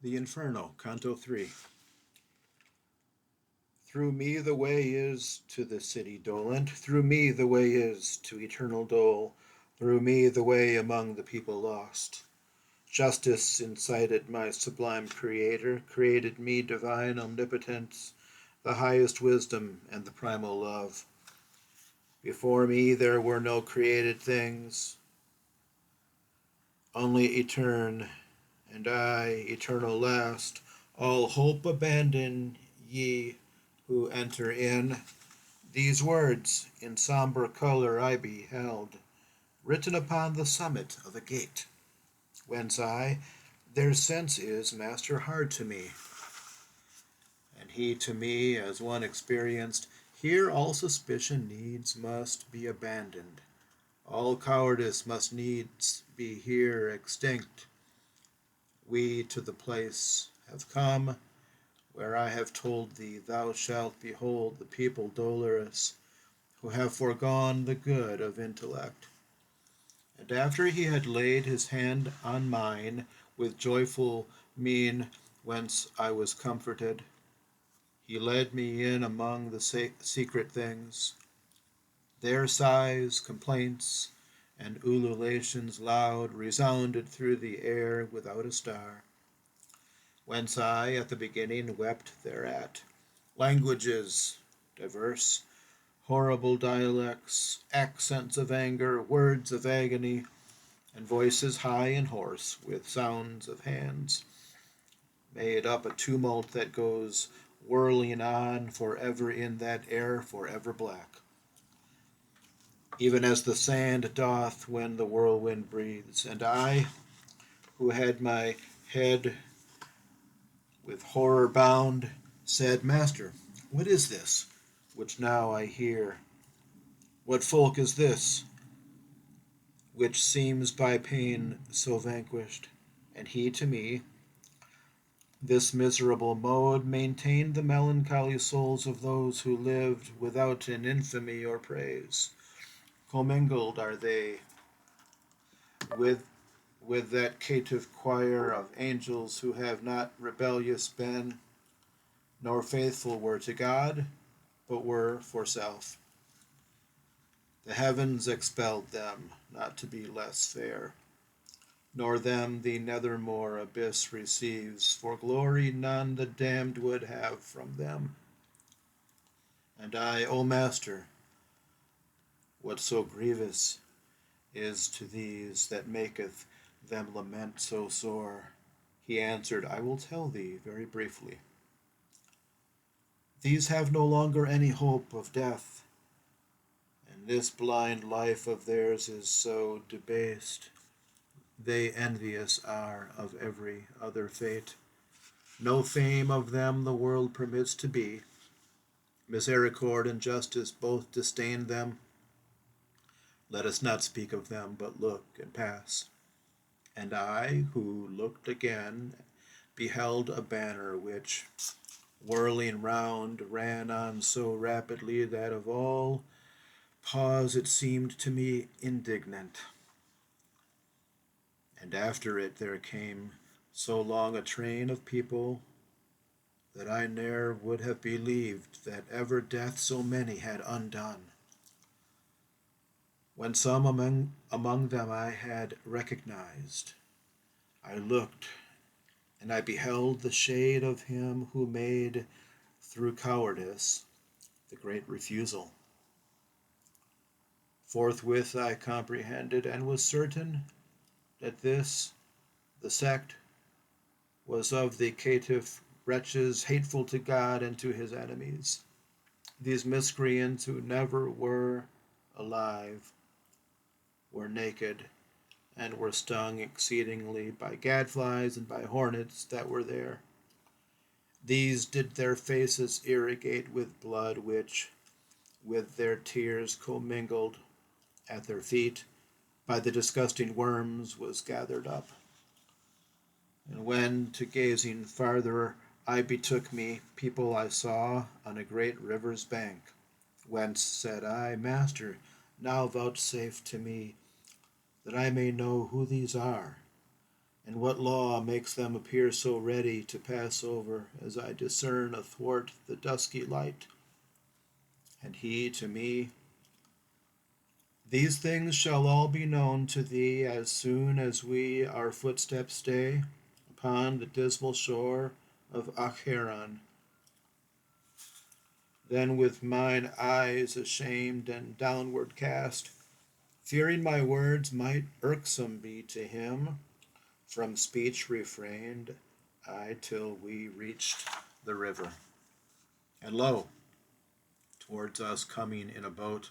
The Inferno, Canto 3. Through me the way is to the city dolent, through me the way is to eternal dole, through me the way among the people lost. Justice incited my sublime Creator, created me divine omnipotence, the highest wisdom and the primal love. Before me there were no created things, only etern, and I, eternal last. All hope abandon ye who enter in. These words in somber color I beheld, written upon the summit of a gate, whence their sense is master hard to me, and he to me as one experienced. Here all suspicion needs must be abandoned, all cowardice must needs be here extinct. We to the place have come where I have told thee thou shalt behold the people dolorous, who have foregone the good of intellect. And after he had laid his hand on mine with joyful mien, whence I was comforted, he led me in among the secret things. Their sighs, complaints, and ululations loud resounded through the air without a star, whence I at the beginning wept thereat. Languages diverse, horrible dialects, accents of anger, words of agony, and voices high and hoarse, with sounds of hands, made up a tumult that goes whirling on forever in that air forever black, even as the sand doth when the whirlwind breathes. And I, who had my head with horror bound, said, Master, what is this which now I hear? What folk is this which seems by pain so vanquished? And he to me, this miserable mode maintained the melancholy souls of those who lived without an infamy or praise. Commingled are they with that caitiff choir of angels who have not rebellious been, nor faithful were to God, but were for self. The heavens expelled them, not to be less fair, nor them the nethermore abyss receives, for glory none the damned would have from them. And I, O Master, what so grievous is to these that maketh them lament so sore? He answered, I will tell thee very briefly. These have no longer any hope of death, and this blind life of theirs is so debased, they envious are of every other fate. No fame of them the world permits to be. Misericord and justice both disdain them. Let us not speak of them, but look and pass. And I, who looked again, beheld a banner which, whirling round, ran on so rapidly that of all pause it seemed to me indignant. And after it there came so long a train of people that I ne'er would have believed that ever death so many had undone. When some among them I had recognized, I looked, and I beheld the shade of him who made, through cowardice, the great refusal. Forthwith I comprehended and was certain that this, the sect, was of the caitiff wretches hateful to God and to his enemies. These miscreants who never were alive, were naked, and were stung exceedingly by gadflies and by hornets that were there. These did their faces irrigate with blood, which, with their tears commingled at their feet, by the disgusting worms was gathered up. And when to gazing farther I betook me, people I saw on a great river's bank, whence said I, Master, now vouchsafe to me, that I may know who these are, And what law makes them appear so ready to pass over, as I discern athwart the dusky light? And he to me, these things shall all be known to thee as soon as we our footsteps stay upon the dismal shore of Acheron. Then with mine eyes ashamed and downward cast, fearing my words might irksome be to him, from speech refrained I till we reached the river. And lo, towards us coming in a boat,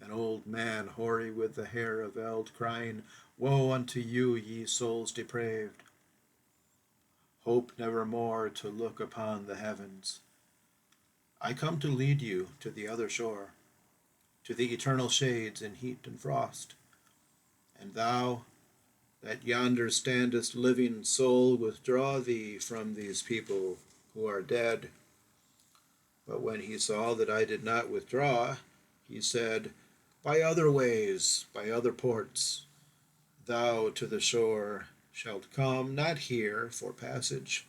an old man hoary with the hair of eld, crying, Woe unto you, ye souls depraved! Hope never more to look upon the heavens. I come to lead you to the other shore, to the eternal shades in heat and frost. And thou, that yonder standest living soul, withdraw thee from these people who are dead. But when he saw that I did not withdraw, he said, By other ways, by other ports, thou to the shore shalt come, not here for passage.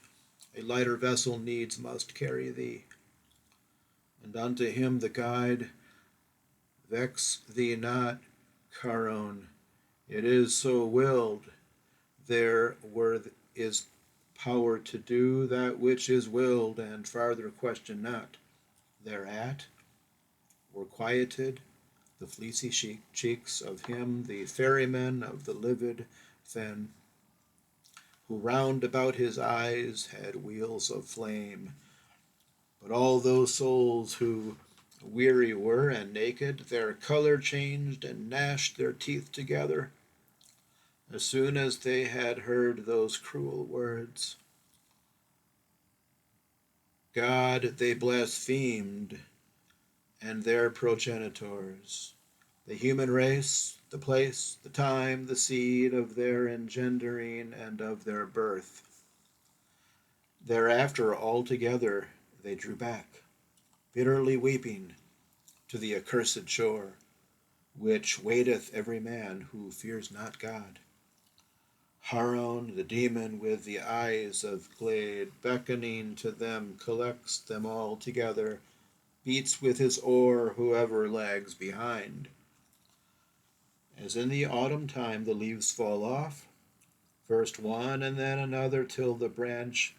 A lighter vessel needs must carry thee. And unto him the guide, Vex thee not, Charon, it is so willed. There is power to do that which is willed, and farther question not. Thereat were quieted the fleecy cheeks of him, the ferryman of the livid fen, who round about his eyes had wheels of flame. But all those souls who weary were and naked, their color changed and gnashed their teeth together, as soon as they had heard those cruel words. God they blasphemed, and their progenitors, the human race, the place, the time, the seed of their engendering and of their birth. Thereafter altogether they drew back, bitterly weeping, to the accursed shore, which waiteth every man who fears not God. Haron, the demon with the eyes of glade, beckoning to them, collects them all together, beats with his oar whoever lags behind. As in the autumn time the leaves fall off, first one and then another, till the branch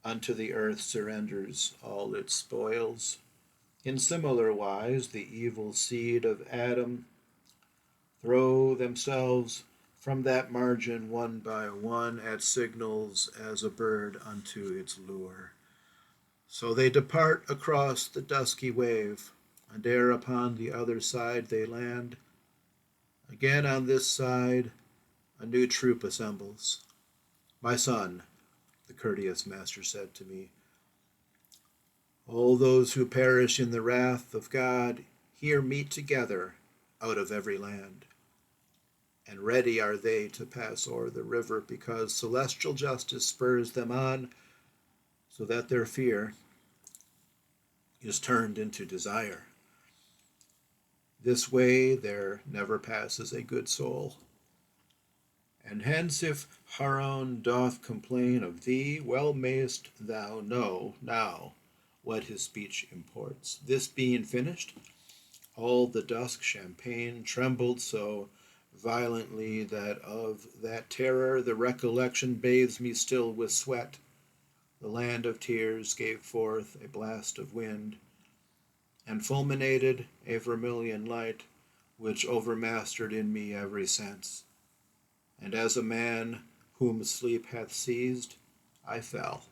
unto the earth surrenders all its spoils. In similar wise the evil seed of Adam throw themselves from that margin one by one at signals as a bird unto its lure. So they depart across the dusky wave, and ere upon the other side they land, again on this side a new troop assembles. My son, the courteous master said to me, all those who perish in the wrath of God here meet together out of every land. And ready are they to pass o'er the river, because celestial justice spurs them on, so that their fear is turned into desire. This way there never passes a good soul. And hence if Haron doth complain of thee, well mayst thou know now what his speech imports. This being finished, all the dusk champagne trembled so violently that of that terror the recollection bathes me still with sweat. The land of tears gave forth a blast of wind, and fulminated a vermilion light, which overmastered in me every sense. And as a man whom sleep hath seized, I fell.